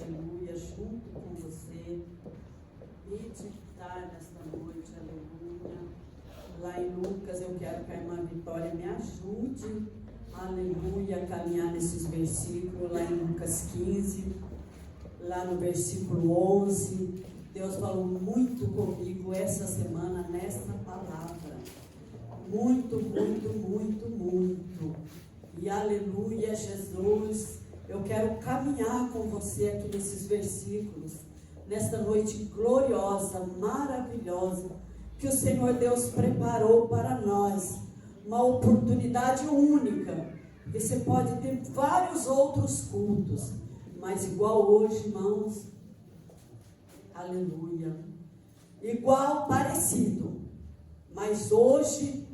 aleluia, junto com você, meditar nesta noite, aleluia. Lá em Lucas, eu quero que a irmã Vitória me ajude, aleluia, a caminhar nesses versículos, lá em Lucas 15, lá no versículo 11, Deus falou muito comigo essa semana nessa palavra, muito, muito, muito, muito, e aleluia, Jesus, eu quero caminhar com você aqui nesses versículos, nesta noite gloriosa, maravilhosa, que o Senhor Deus preparou para nós, uma oportunidade única, porque você pode ter vários outros cultos, mas igual hoje, irmãos, aleluia, igual, parecido, mas hoje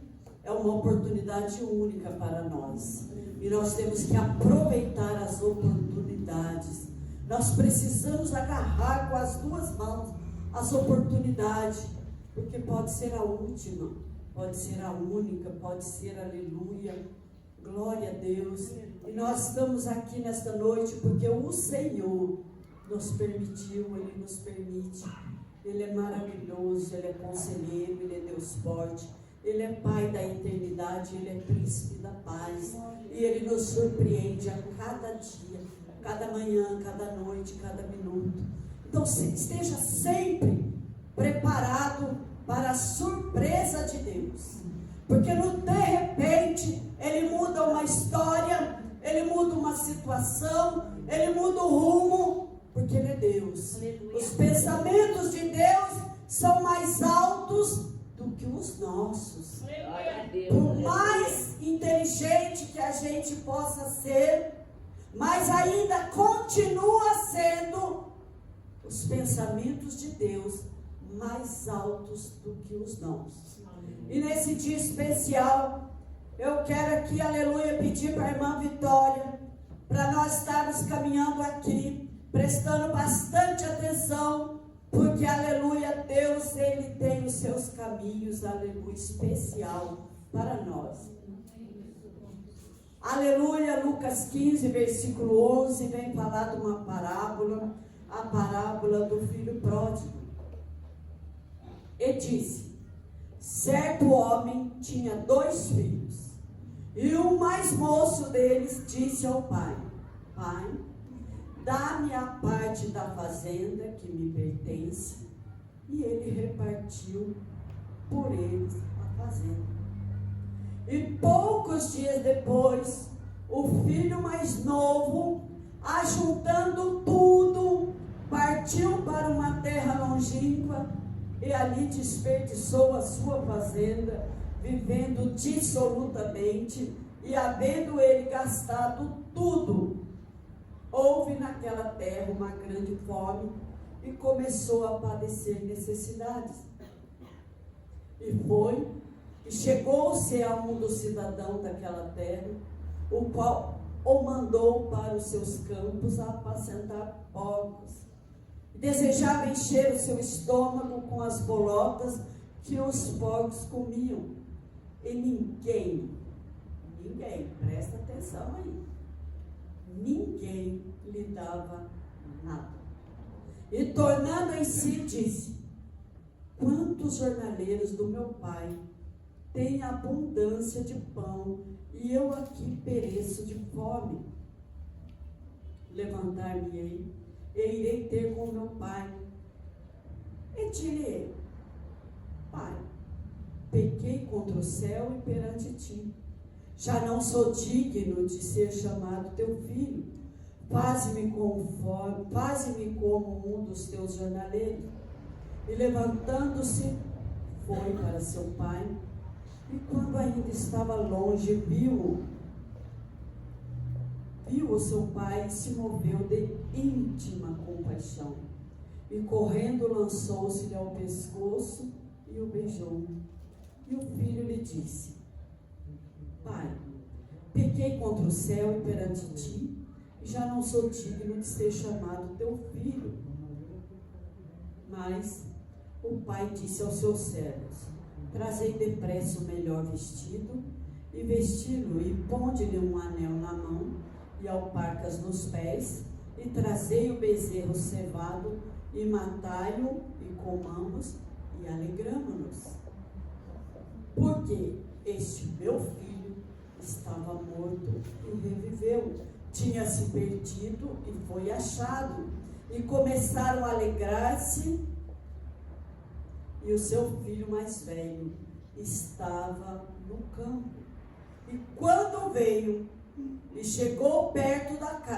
é uma oportunidade única para nós, e nós temos que aproveitar as oportunidades, nós precisamos agarrar com as duas mãos as oportunidades, porque pode ser a última, pode ser a única, pode ser, aleluia, glória a Deus, e nós estamos aqui nesta noite, porque o Senhor nos permitiu, Ele nos permite, Ele é maravilhoso, Ele é conselheiro, Ele é Deus forte, Ele é Pai da eternidade, Ele é Príncipe da paz, e Ele nos surpreende a cada dia, cada manhã, cada noite, cada minuto. Então esteja sempre preparado para a surpresa de Deus, porque no de repente Ele muda uma história, Ele muda uma situação, Ele muda o rumo, porque Ele é Deus. Aleluia. Os pensamentos de Deus são mais altos do que os nossos. Por mais inteligente que a gente possa ser, mas ainda continua sendo os pensamentos de Deus mais altos do que os nossos. E nesse dia especial, eu quero aqui, aleluia, pedir para a irmã Vitória, para nós estarmos caminhando aqui, prestando bastante atenção, porque, aleluia, Deus, Ele tem os seus caminhos, aleluia, especial para nós. Aleluia, Lucas 15, versículo 11, vem falar de uma parábola, a parábola do filho pródigo. E disse: certo homem tinha 2 filhos, e o mais moço deles disse ao pai: pai, dá-me a parte da fazenda que me pertence. E ele repartiu por eles a fazenda. E poucos dias depois, o filho mais novo, ajuntando tudo, partiu para uma terra longínqua e ali desperdiçou a sua fazenda, vivendo dissolutamente, e havendo ele gastado tudo, houve naquela terra uma grande fome e começou a padecer necessidades. E chegou-se a um dos cidadãos daquela terra, o qual o mandou para os seus campos a apacentar porcos. Desejava encher o seu estômago com as bolotas que os porcos comiam. E ninguém, presta atenção aí, ninguém lhe dava nada. E tornando em si, disse: quantos jornaleiros do meu pai têm abundância de pão, e eu aqui pereço de fome. Levantar-me-ei e irei ter com meu pai. E direi: pai, pequei contra o céu e perante ti. Já não sou digno de ser chamado teu filho. Faze-me como um dos teus jornaleiros. E levantando-se, foi para seu pai. E quando ainda estava longe, viu o seu pai e se moveu de íntima compaixão. E correndo lançou-se-lhe ao pescoço e o beijou. E o filho lhe disse: pai, pequei contra o céu e perante ti, e já não sou digno de ser chamado teu filho. Mas o pai disse aos seus servos: trazei depressa o melhor vestido, e vesti-lo, e ponde-lhe um anel na mão, e alparcas nos pés, e trazei o bezerro cevado, e matai-o, e comamos, e alegramo-nos. Porque este meu filho estava morto e reviveu, tinha se perdido e foi achado. E começaram a alegrar-se, e o seu filho mais velho estava no campo. E quando veio e chegou perto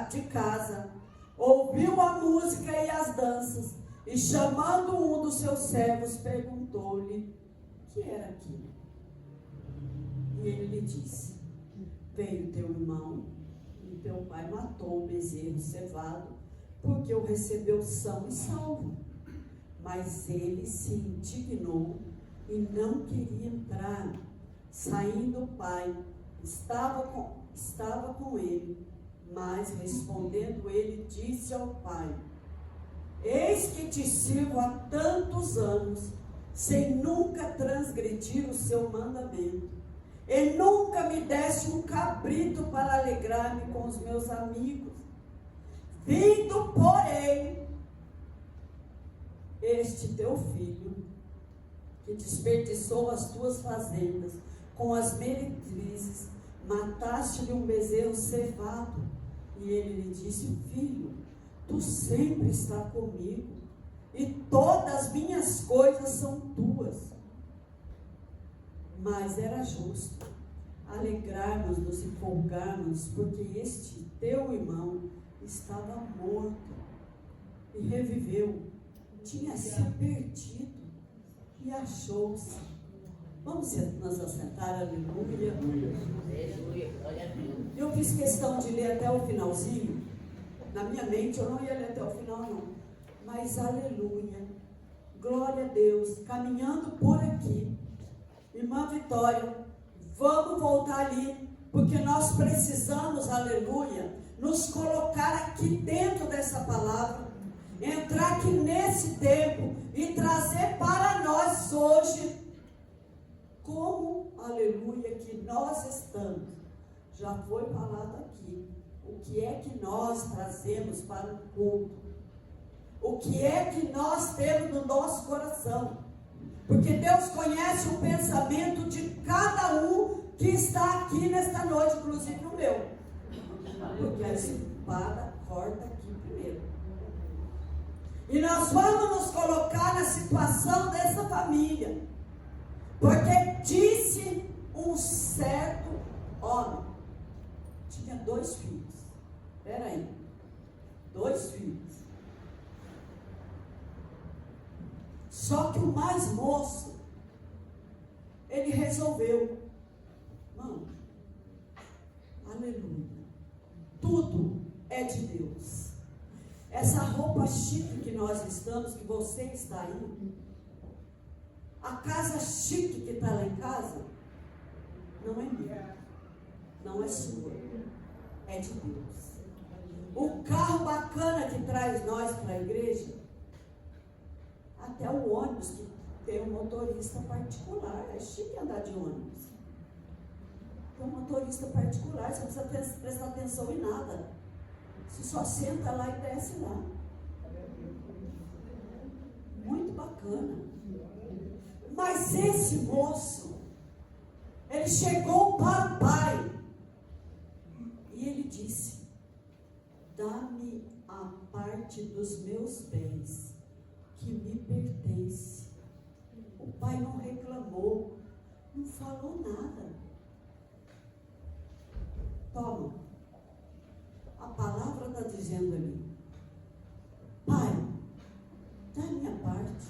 de casa, ouviu a música e as danças, e chamando um dos seus servos, perguntou-lhe o que era aquilo. E ele lhe disse: veio teu irmão, e teu pai matou o bezerro cevado, porque o recebeu são e salvo. Mas ele se indignou e não queria entrar. Saindo o pai, estava com ele, mas respondendo ele, disse ao pai: eis que te sirvo há tantos anos, sem nunca transgredir o seu mandamento, e nunca me deste um cabrito para alegrar-me com os meus amigos. Vindo, porém, este teu filho, que desperdiçou as tuas fazendas com as meretrizes, mataste-lhe um bezerro cevado. E ele lhe disse: filho, tu sempre estás comigo, e todas as minhas coisas são tuas. Mas era justo alegrarmos-nos e folgarmos, porque este teu irmão estava morto e reviveu, tinha se perdido e achou-se. Vamos nos assentar, aleluia. Eu fiz questão de ler até o finalzinho. Na minha mente eu não ia ler até o final não, mas aleluia, glória a Deus. Caminhando por aqui, irmã Vitória, vamos voltar ali, porque nós precisamos, aleluia, nos colocar aqui dentro dessa palavra, entrar aqui nesse tempo e trazer para nós hoje como, aleluia, que nós estamos. Já foi falado aqui o que é que nós trazemos para o culto, o que é que nós temos no nosso coração, porque Deus conhece o pensamento de cada um que está aqui nesta noite, inclusive o meu, porque a espada corta aqui primeiro. E nós vamos nos colocar na situação dessa família, porque disse um certo homem, tinha 2 filhos. Espera aí, 2 filhos. Só que o mais moço, ele resolveu, irmão, aleluia, tudo é de Deus. Essa roupa chique que nós estamos, que você está aí, a casa chique que está lá em casa, não é minha, não é sua, é de Deus. O carro bacana que traz nós para a igreja, até o ônibus que tem um motorista particular, é chique andar de ônibus. Tem um motorista particular, você não precisa prestar atenção em nada. Você só senta lá e desce lá. Muito bacana. Mas esse moço, ele chegou para o pai e ele disse: dá-me a parte dos meus bens que me pertence. O pai não reclamou, não falou nada. Toma, a palavra está dizendo ali: pai, dá a minha parte,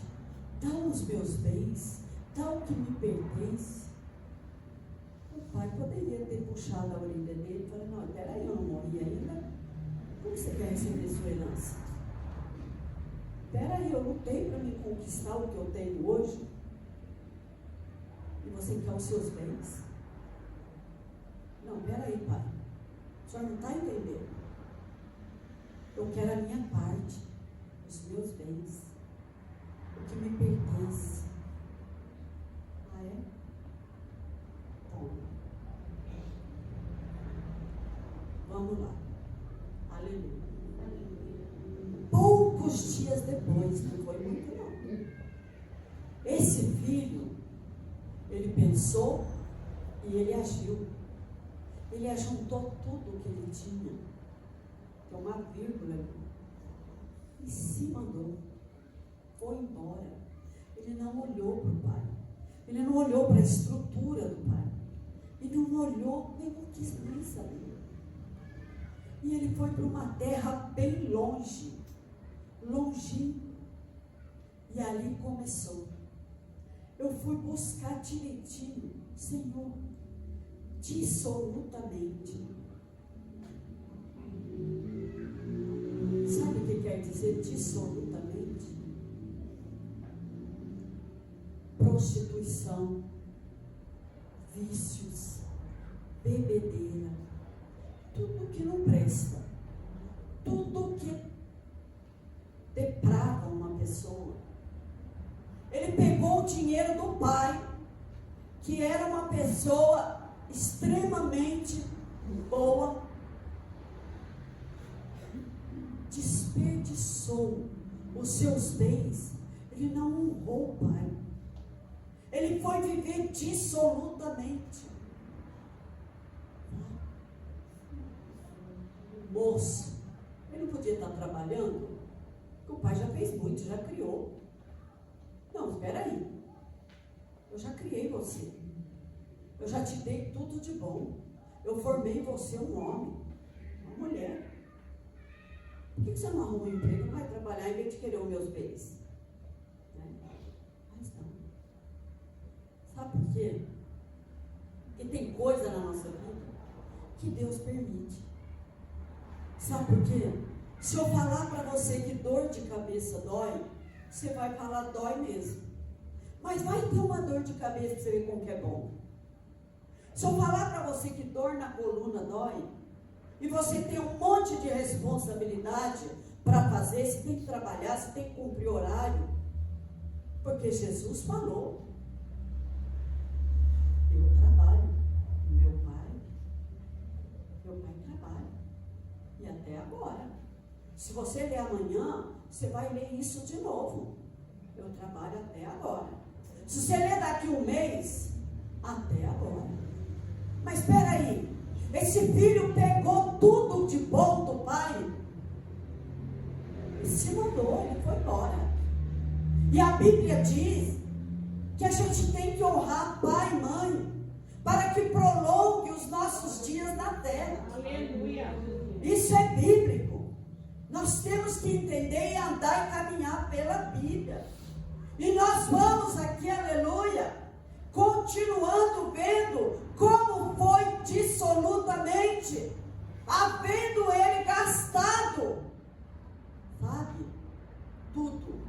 dá os meus bens, dá o que me pertence. O pai poderia ter puxado a orelha dele e falado: não, peraí, eu não morri ainda, como você quer receber sua herança? Peraí, eu lutei para me conquistar o que eu tenho hoje, e você quer os seus bens? Não, peraí, pai, o senhor não está entendendo. Eu quero a minha parte, os meus bens, o que me pertence. Ah, é? Bom, vamos lá. Aleluia. dias depois, não foi muito não. Esse filho, ele pensou e ele agiu. Ele ajuntou tudo o que ele tinha. Tem uma vírgula ali. E se mandou. Foi embora. Ele não olhou para o pai. Ele não olhou para a estrutura do pai. Ele não olhou, nem não quis nem saber. E ele foi para uma terra bem longe. Longinho. E ali começou. Eu fui buscar direitinho, Senhor, dissolutamente. Sabe o que quer dizer dissolutamente? Prostituição, vícios, bebedeira, tudo que não presta, tudo que deprava uma pessoa. Ele pegou o dinheiro do pai, que era uma pessoa extremamente boa, desperdiçou os seus bens. Ele não honrou o pai. Ele foi viver dissolutamente. Moço, ele não podia estar trabalhando, porque o pai já fez muito, já criou. Não, espera aí. Eu já criei você. Eu já te dei tudo de bom. Eu formei você um homem, uma mulher. Por que você não arruma um emprego e vai trabalhar em vez de querer os meus bens? Mas não. Sabe por quê? Porque tem coisa na nossa vida que Deus permite. Sabe por quê? Se eu falar para você que dor de cabeça dói, você vai falar, dói mesmo. Mas vai ter uma dor de cabeça para você ver como que é bom. Se eu falar para você que dor na coluna dói, e você tem um monte de responsabilidade para fazer, você tem que trabalhar, você tem que cumprir horário, porque Jesus falou, eu trabalho, meu pai trabalha, e até agora. Se você ler amanhã, você vai ler isso de novo. Eu trabalho até agora. Se você ler daqui um mês, até agora. Mas espera aí, esse filho pegou tudo de bom do pai e se mandou, ele foi embora. E a Bíblia diz que a gente tem que honrar pai e mãe para que prolongue os nossos dias na terra. Aleluia. Isso é bíblico. Nós temos que entender e andar e caminhar pela Bíblia. E nós vamos aqui, aleluia, continuando vendo como foi dissolutamente, havendo ele gastado, sabe, tudo.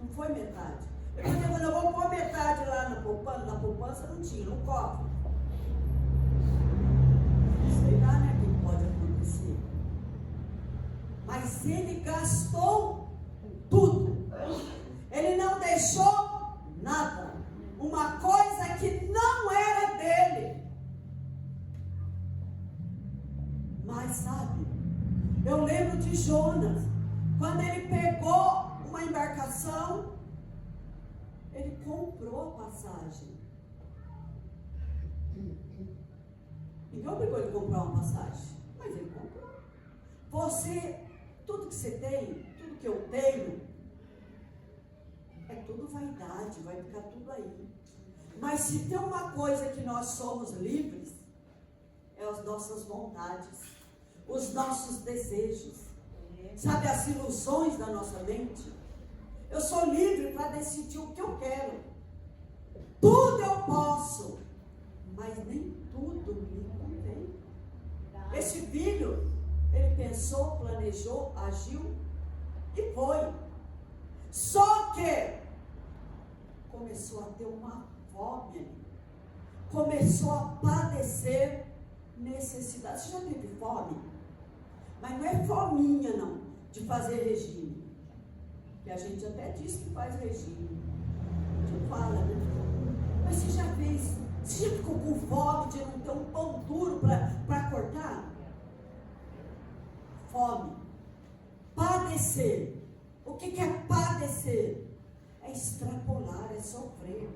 Não foi metade. Eu falei, quando eu vou pôr metade lá na poupança não tinha, no cofre. Sei lá, né, o que pode acontecer. Mas ele gastou tudo. Ele não deixou nada. Uma coisa que não era dele. Mas sabe, eu lembro de Jonas, quando ele pegou uma embarcação, ele comprou a passagem. Ninguém obrigou ele a comprar uma passagem, mas ele comprou. Você, tudo que você tem, tudo que eu tenho, é tudo vaidade, vai ficar tudo aí. Mas se tem uma coisa que nós somos livres, é as nossas vontades, os nossos desejos, sabe, as ilusões da nossa mente. Eu sou livre para decidir o que eu quero. Tudo eu posso, mas nem tudo me convém. Esse filho, ele pensou, planejou, agiu e foi. Só que começou a ter uma fome, começou a padecer necessidade. Você já teve fome? Mas não é fominha não, de fazer regime. Que a gente até diz que faz regime. A gente fala, né? Mas você já fez, você já ficou com fome de não ter um pão duro para cortar? Fome. Padecer. O que é padecer? É extrapolar, é sofrer.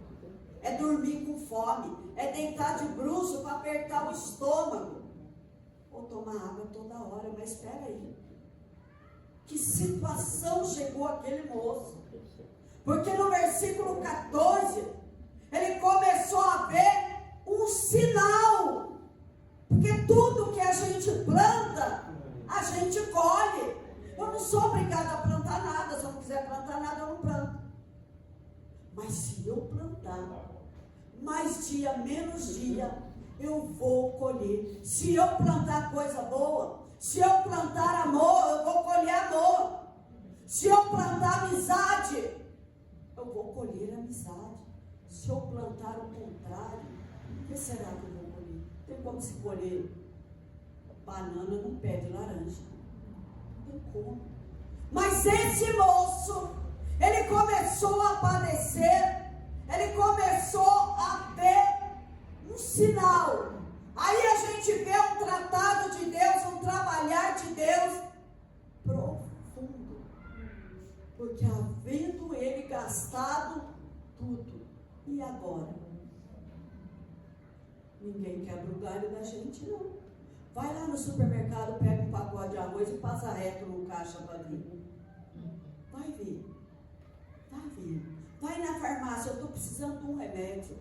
É dormir com fome. É deitar de bruço para apertar o estômago. Ou tomar água toda hora. Mas espera aí. Que situação chegou aquele moço? Porque no versículo 14, ele começou a ver um sinal. Porque tudo que a gente planta, a gente colhe. Eu não sou obrigada a plantar nada. Se eu não quiser plantar nada, eu não planto. Mas se eu plantar, mais dia, menos dia, eu vou colher. Se eu plantar coisa boa, se eu plantar amor, eu vou colher amor. Se eu plantar amizade, eu vou colher amizade. Se eu plantar o contrário, o que será que eu vou colher? Tem como se colher banana no pé de laranja? Não tem como. Mas esse moço, ele começou a padecer, ele começou a ver um sinal. Aí a gente vê um tratado de Deus, um trabalhar de Deus profundo. Porque havendo ele gastado tudo, e agora? Ninguém quebra o galho da gente, não. Vai lá no supermercado, pega um pacote de arroz e passa reto no caixa para vir. Vai vir. Vai vir. Vai na farmácia, eu estou precisando de um remédio.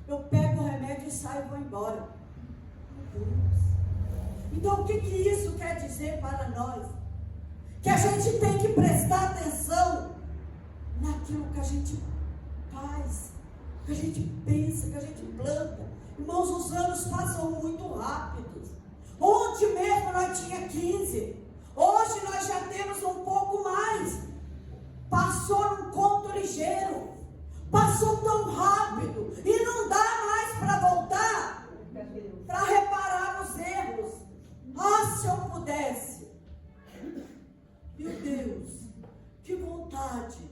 Eu pego o remédio e saio e vou embora. Meu Deus. Então o que isso quer dizer para nós? Que a gente tem que prestar atenção naquilo que a gente faz, que a gente pensa, que a gente planta. Irmãos, os anos passam muito rápidos. Ontem mesmo nós tinha 15. Hoje nós já temos um pouco mais. Passou num conto ligeiro. Passou tão rápido. E não dá mais para voltar. Para reparar os erros. Ah, se eu pudesse. Meu Deus. Que vontade.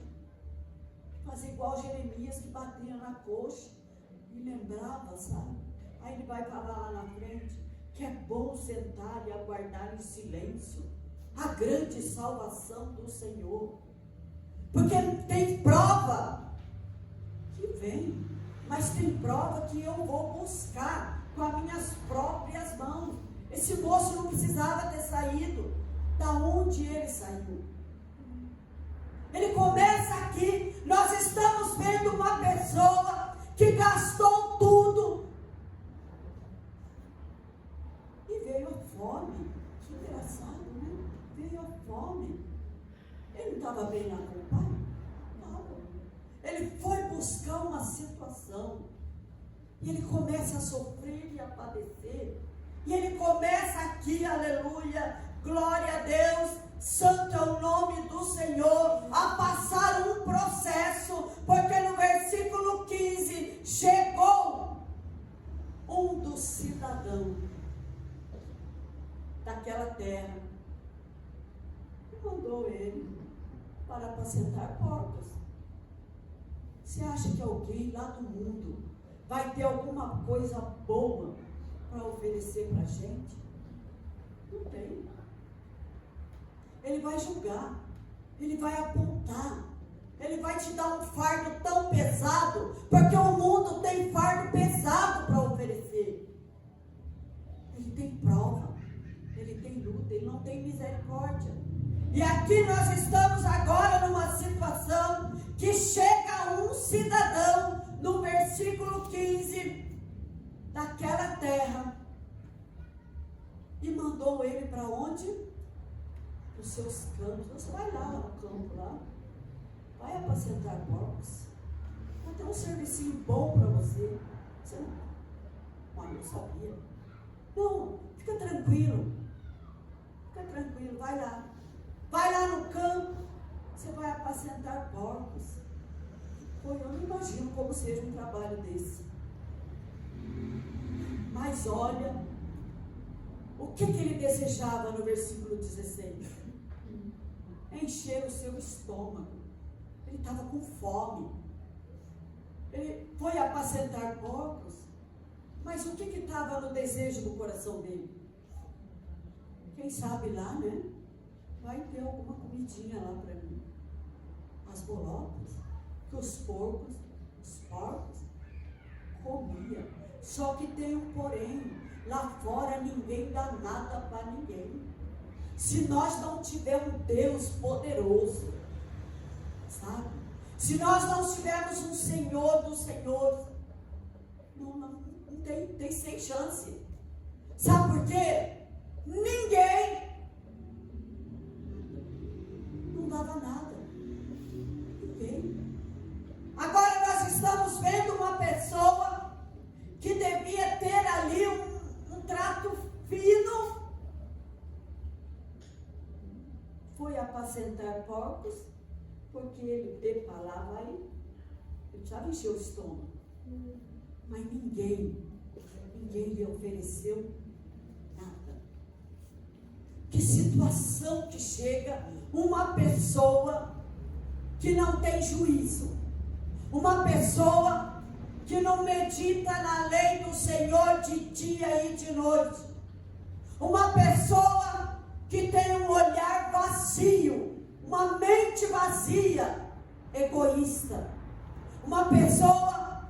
Fazer igual Jeremias que batia na coxa. E lembrava, sabe? Aí ele vai falar lá na frente que é bom sentar e aguardar em silêncio a grande salvação do Senhor. Porque tem prova que vem, mas tem prova que eu vou buscar com as minhas próprias mãos. Esse moço não precisava ter saído da onde ele saiu. Ele começa aqui, nós estamos vendo uma pessoa que gastou tudo e veio a fome. Que engraçado, né? Veio a fome. Ele não estava bem na companhia? Não. Ele foi buscar uma situação e ele começa a sofrer e a padecer. E ele começa aqui, aleluia, glória a Deus, santo é o nome do Senhor, a passar um processo, porque no versículo 15, chegou um dos cidadãos daquela terra e mandou ele para apacentar porcos. Você acha que alguém lá do mundo vai ter alguma coisa boa para oferecer para a gente? Não tem. Ele vai julgar, ele vai apontar, ele vai te dar um fardo tão pesado, porque o mundo tem fardo pesado para oferecer. Ele tem prova, ele tem luta, ele não tem misericórdia. E aqui nós estamos agora numa situação que chega um cidadão, no versículo 15, daquela terra, e mandou ele para onde? Os seus campos. Você vai lá no campo lá, vai apacentar porcos. Vai ter um servicinho bom para você. Você não sabia. Não, fica tranquilo. Fica tranquilo, vai lá. Vai lá no campo, você vai apacentar porcos. Pô, eu não imagino como seja um trabalho desse. Mas olha, o que ele desejava no versículo 16? Encher o seu estômago. Ele estava com fome. Ele foi apacentar porcos. Mas o que estava no desejo do coração dele? Quem sabe lá, né? Vai ter alguma comidinha lá para mim. as bolocas, que os porcos comiam. Só que tem um porém, lá fora ninguém dá nada para ninguém. Se nós não tivermos um Deus poderoso, sabe? Se nós não tivermos um Senhor dos Senhores, não tem sem chance. Sabe por quê? Ninguém não dava nada. Ninguém. Agora nós estamos vendo uma pessoa que devia ter ali um trato fino. Foi apacentar porcos, porque ele falava aí, ele precisava encher o estômago. Mas ninguém lhe ofereceu nada. Que situação que chega uma pessoa que não tem juízo, uma pessoa que não medita na lei do Senhor de dia e de noite, uma pessoa que tem um olhar vazio, uma mente vazia, egoísta, uma pessoa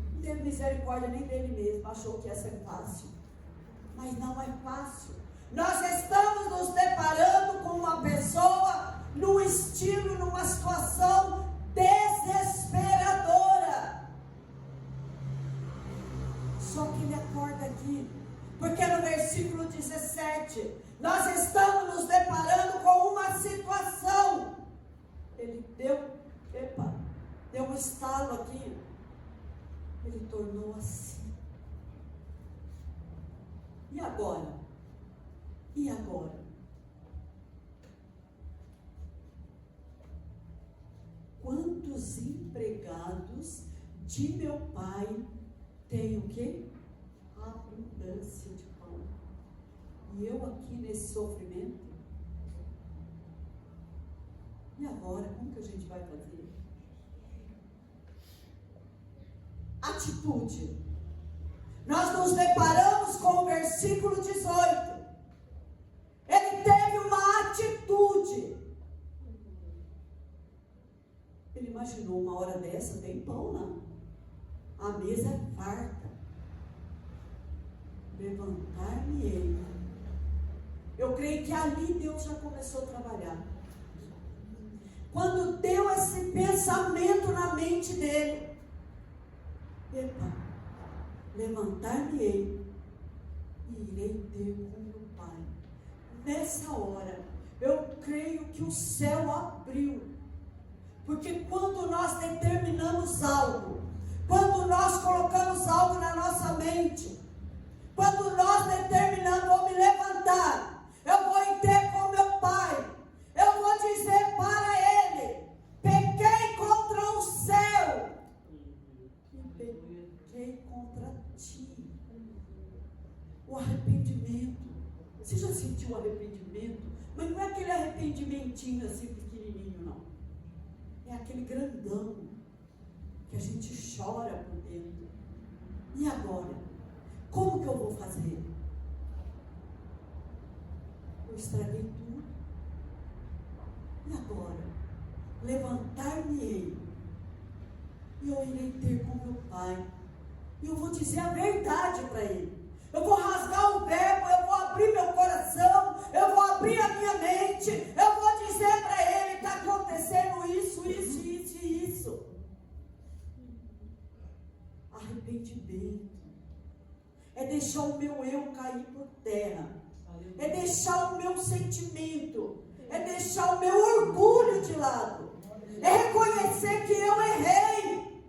que não teve misericórdia nem dele mesmo, achou que ia ser fácil, mas não é fácil. Nós estamos nos deparando com uma pessoa num estilo, numa situação desesperadora. Só que ele acorda aqui, porque no versículo 17, nós estamos nos deparando com uma situação. Ele deu um estalo aqui, ele tornou assim. E agora? E agora? Quantos empregados de meu pai têm o quê? Abundância de pão. E eu aqui nesse sofrimento? E agora? Como que a gente vai fazer? Atitude. Nós nos deparamos com o versículo 18. Ele teve uma atitude. Ele imaginou uma hora dessa, tem pão lá. A mesa é farta. Levantar-me-ei. Eu creio que ali Deus já começou a trabalhar. Quando deu esse pensamento na mente dele, levantar-me-ei e irei ter com meu pai. Nessa hora, eu creio que o céu abriu. Porque quando nós determinamos algo, quando nós colocamos algo na nossa mente, quando nós determinamos, vou me levantar, eu vou ter com meu pai, eu vou dizer para ele, pequei contra o céu, e pequei contra ti. O arrependimento, você já sentiu o arrependimento? Mas não é aquele arrependimentinho assim pequenininho, não. É aquele grandão, que a gente chora por dentro. E agora? Como que eu vou fazer? Eu estraguei tudo. E agora? Levantar-me-ei. E eu irei ter com meu pai. E eu vou dizer a verdade para ele. Eu vou rasgar o verbo, eu vou abrir meu coração, eu vou abrir a minha mente, eu vou dizer para ele, está acontecendo isso. Arrependimento é deixar o meu eu cair por terra, é deixar o meu sentimento, é deixar o meu orgulho de lado, é reconhecer que eu errei,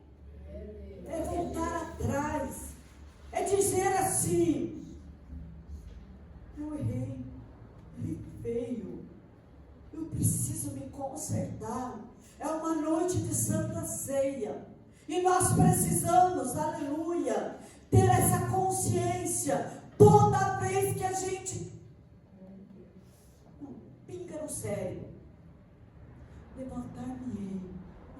é voltar atrás, é dizer assim, eu errei feio, eu preciso me consertar. É uma noite de Santa Ceia, e nós precisamos, aleluia, ter essa consciência, toda vez que a gente pinga no sério, levantar-me-ei,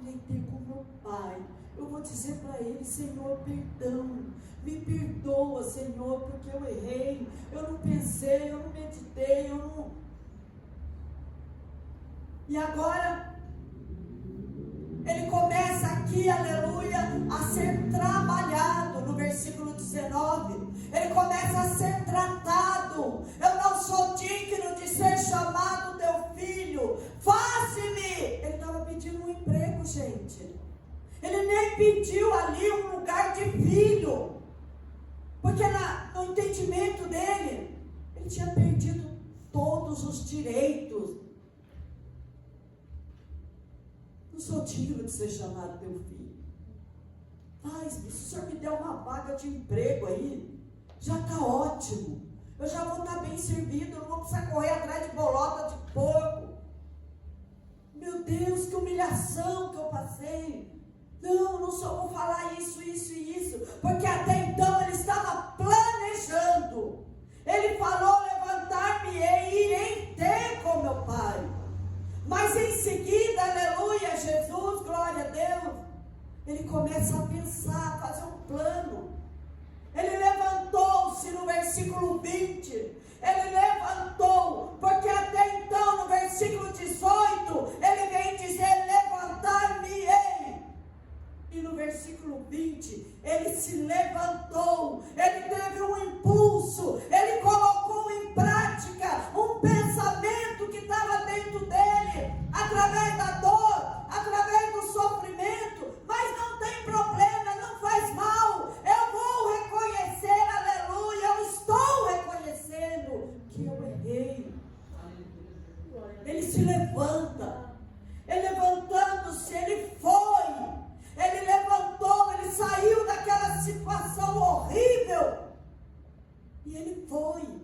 irei ter com meu pai, eu vou dizer para ele, Senhor, perdão, me perdoa, Senhor, porque eu errei, eu não pensei, eu não meditei, eu não... E agora, ele começa aqui, aleluia, a ser trabalhado. No versículo 19, ele começa a ser tratado. Eu não sou digno de ser chamado teu filho, faze-me. Ele estava pedindo um emprego, gente. Ele nem pediu ali um lugar de filho, porque no entendimento dele, ele tinha perdido todos os direitos. Não sou digno de ser chamado teu filho. Mas se o senhor me der uma vaga de emprego aí, já está ótimo. Eu já vou estar bem servido, eu não vou precisar correr atrás de bolota de porco. Meu Deus, que humilhação que eu passei. Não só vou falar isso e isso. Porque até então ele estava planejando. Ele falou, levantar-me-ei e irei ter com meu pai. Mas em seguida, aleluia, Jesus, glória a Deus, ele começa a pensar, a fazer um plano. Ele levantou-se no versículo 20. Ele levantou, porque até então no versículo 18, ele vem dizer, levantar-me-ei. E no versículo 20, ele se levantou, ele teve um impulso, ele colocou em prática um pensamento que estava dentro dele, através da dor, através do sofrimento. Mas não tem problema, não faz mal, eu vou reconhecer, aleluia, eu estou reconhecendo que eu errei. Ele se levanta, ele levantando-se, ele foi. Ele levantou, ele saiu daquela situação horrível. E ele foi.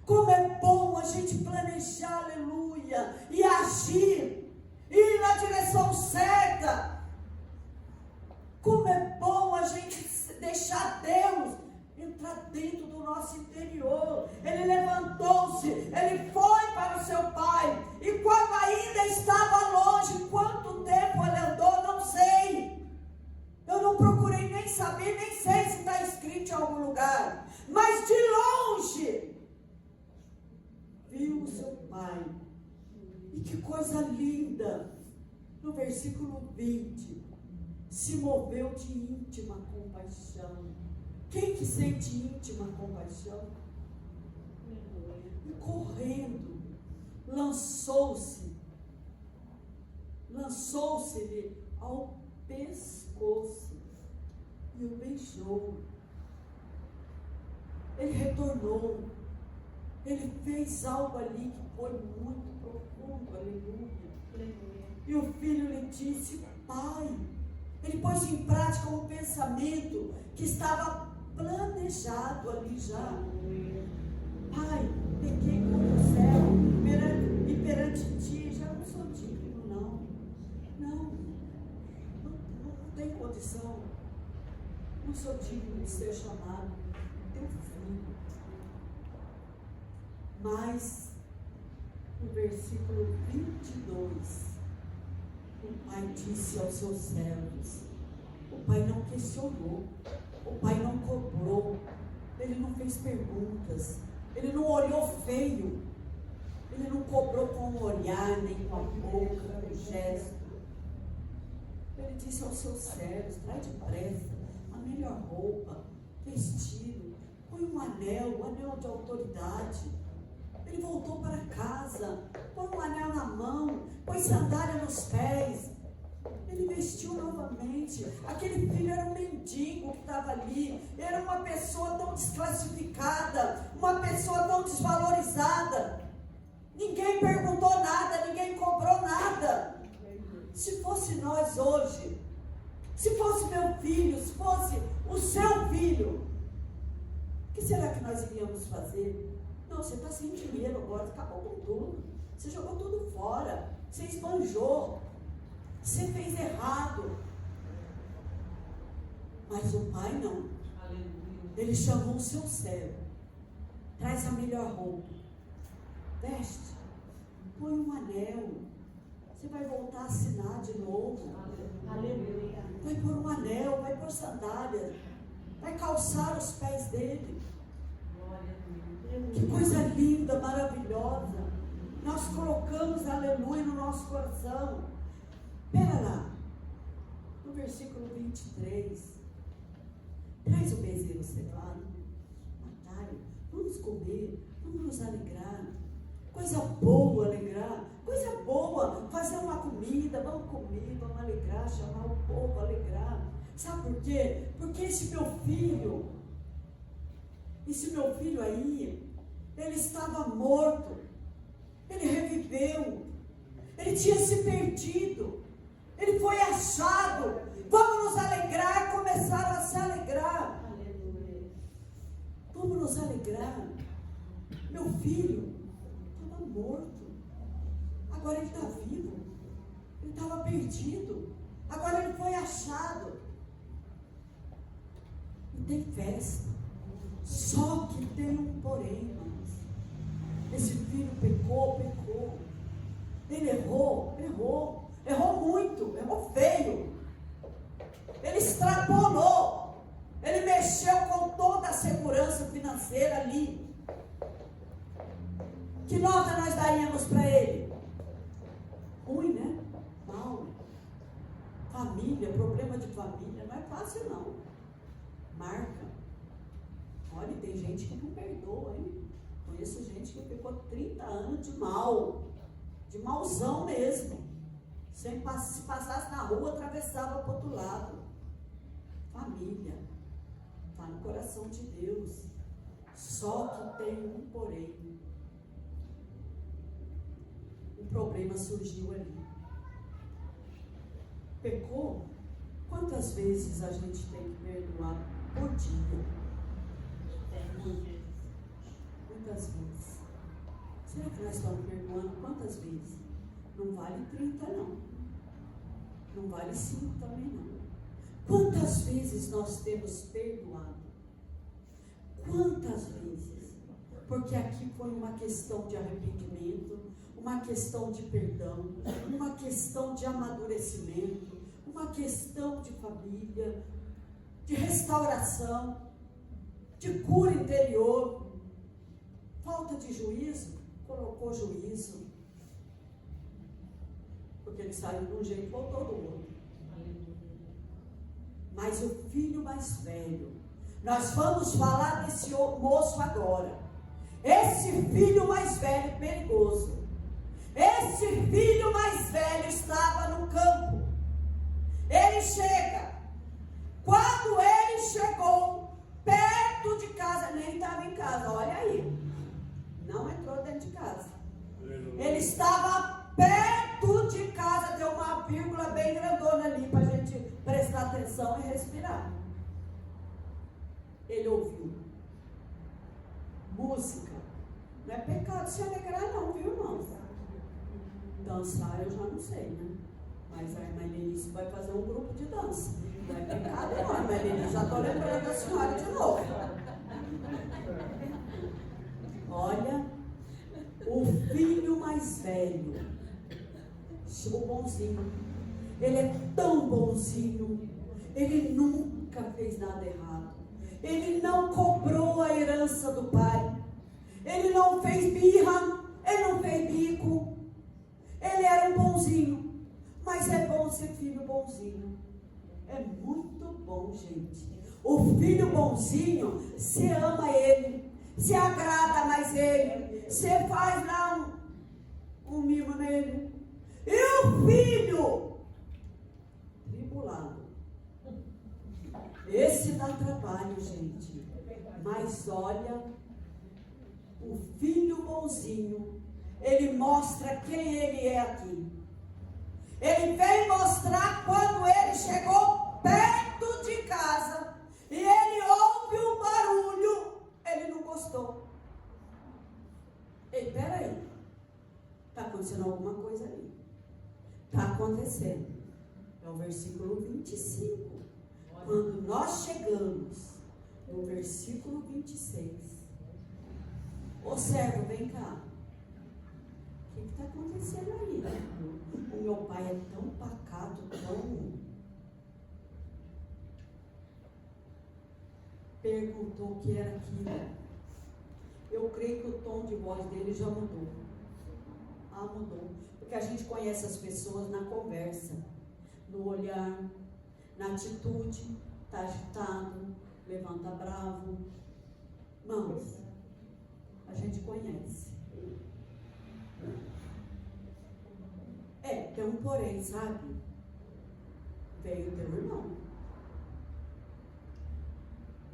Como é bom a gente planejar, aleluia, e agir, ir na direção certa. Como é bom a gente deixar Deus entrar dentro do nosso interior. Ele levantou-se, ele foi para o seu pai. E quando ainda estava longe, quanto tempo ele andou, não sei. Eu não procurei nem saber, nem sei se está escrito em algum lugar. Mas de longe, viu o seu pai. E que coisa linda. No versículo 20, se moveu de íntima compaixão. Quem que sente íntima compaixão? E correndo, lançou-se-lhe ao pescoço e o beijou. Ele retornou, ele fez algo ali que foi muito profundo, aleluia. E o filho lhe disse, pai. Ele pôs em prática um pensamento que estava planejado ali já. Pai, pequei contra o céu e perante ti, já não sou digno, não tem condição, não sou digno de ser chamado teu filho. Mas no versículo 22, o pai disse aos seus servos, o pai não questionou, o pai não cobrou, ele não fez perguntas, ele não olhou feio, ele não cobrou com o olhar, nem com a boca, com o gesto. Ele disse aos seus servos, traz depressa a melhor roupa, vestido, põe um anel de autoridade. Ele voltou para casa, põe um anel na mão, põe sandália nos pés. Ele vestiu novamente. Aquele filho era um mendigo que estava ali, era uma pessoa tão desclassificada, uma pessoa tão desvalorizada. Ninguém perguntou nada, ninguém cobrou nada. Se fosse nós hoje, se fosse meu filho, se fosse o seu filho, o que será que nós iríamos fazer? Não, você está sem dinheiro agora, acabou com tudo. Você jogou tudo fora, você esbanjou, você fez errado. Mas o pai não. Ele chamou o seu servo, traz a melhor roupa, veste, põe um anel. Você vai voltar a assinar de novo. Aleluia. Vai pôr um anel, vai pôr sandálias, vai calçar os pés dele. Que coisa linda, maravilhosa. Nós colocamos aleluia no nosso coração. Pera lá, no versículo 23. Traz o bezerro cevado, matai, vamos comer, vamos nos alegrar. Coisa boa alegrar, coisa boa, fazer uma comida, vamos comer, vamos alegrar, chamar o povo, alegrar. Sabe por quê? Porque esse meu filho aí, ele estava morto, ele reviveu, ele tinha se perdido, ele foi achado. Vamos nos alegrar. Começaram a se alegrar. Vamos nos alegrar. Meu filho estava morto, agora ele está vivo. Ele estava perdido, agora ele foi achado. E tem festa. Só que tem um porém, irmãos. Esse filho pecou. Ele errou muito, errou feio. Ele extrapolou. Ele mexeu com toda a segurança financeira ali. Que nota nós daríamos para ele? Ruim, né? Mal. Família, problema de família, não é fácil não. Marca. Olha, tem gente que não perdoa, hein? Conheço gente que ficou 30 anos de mal. De malzão mesmo. Se passasse na rua, atravessava para o outro lado. Família. Está no coração de Deus. Só que tem um porém. Um problema surgiu ali. Pecou? Quantas vezes a gente tem que perdoar por dia? Muitas vezes. Será que nós estamos perdoando quantas vezes? Não vale 30 não. Não vale 5 também não. Quantas vezes nós temos perdoado? Quantas vezes? Porque aqui foi uma questão de arrependimento, uma questão de perdão, uma questão de amadurecimento, uma questão de família, de restauração, de cura interior. Falta de juízo, colocou juízo. Porque ele saiu de um jeito e voltou do outro. Mas o filho mais velho, nós vamos falar desse moço agora. Esse filho mais velho perigoso. Esse filho mais velho estava no campo. Ele chega. Quando ele chegou perto de casa, nem estava em casa, olha aí. Não entrou dentro de casa. Ele estava perto de casa, deu uma vírgula bem grandona ali para a gente prestar atenção e respirar. Ele ouviu música. Não é pecado se alegrar não, viu, irmãos? Dançar eu já não sei, né? Mas a irmã Elenice vai fazer um grupo de dança. Não é pecado não, irmã Elenice. Já estou lembrando da senhora de novo. Olha, o filho mais velho, o bonzinho, ele é tão bonzinho, ele nunca fez nada errado, ele não cobrou a herança do pai, ele não fez birra, ele não fez bico, ele era um bonzinho, mas é bom ser filho bonzinho, é muito bom, gente. O filho bonzinho, você ama ele, se agrada mais ele, você faz lá um mimo nele. E o filho tribulado, esse dá trabalho, gente. Mas olha, o filho bonzinho, ele mostra quem ele é aqui. Ele veio mostrar quando ele chegou perto de casa e ele ouve um barulho. Ele não gostou. Ei, peraí. Está acontecendo alguma coisa ali. Está acontecendo. É o versículo 25. Quando nós chegamos no versículo 26. Ô servo, vem cá. O que está acontecendo aí? O meu pai é tão pacato, tão... Perguntou o que era aquilo. Eu creio que o tom de voz dele já mudou. Ah, mudou. Porque a gente conhece as pessoas na conversa, no olhar, na atitude, está agitado, levanta bravo. Irmãos, a gente conhece. Tem um porém, sabe? Veio o teu irmão.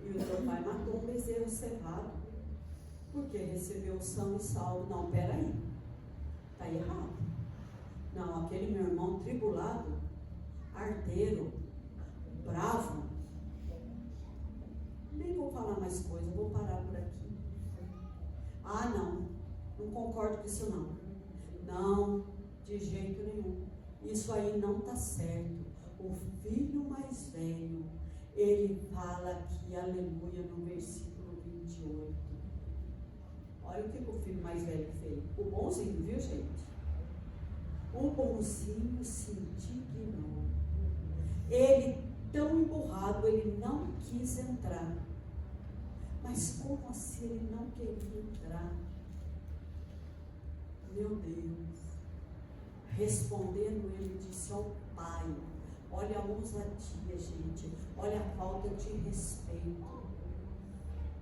E o teu pai matou um bezerro cevado. Porque recebeu são e salvo. Não, peraí. Está errado. Não, aquele meu irmão tribulado, arteiro, bravo. Nem vou falar mais coisa, vou parar por aqui. Ah, não concordo com isso não. Não, de jeito nenhum. Isso aí não está certo. O filho mais velho, ele fala aqui, aleluia, no versículo 28. Olha o que o filho mais velho fez. O bonzinho, viu, gente? O bonzinho se indignou. Ele, tão emburrado, ele não quis entrar. Mas como assim ele não queria entrar? Meu Deus. Respondendo, ele disse ao pai: olha a ousadia, gente. Olha a falta de respeito.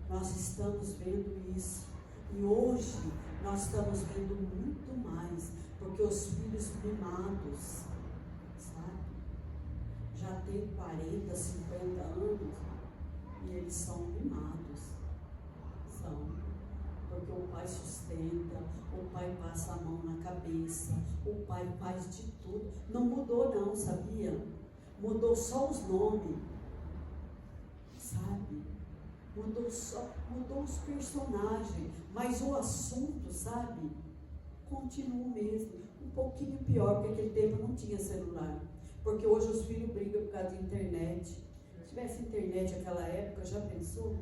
Nós estamos vendo isso. E hoje nós estamos vendo muito mais. Porque os filhos mimados, sabe? Já tem 40, 50 anos. E eles são mimados. Porque o pai sustenta, o pai passa a mão na cabeça, o pai faz de tudo. Não mudou não, sabia? Mudou só os nomes, sabe? Mudou os personagens, mas o assunto, sabe? Continua o mesmo, um pouquinho pior, porque aquele tempo não tinha celular. Porque hoje os filhos brigam por causa de internet. Se tivesse internet naquela época, já pensou?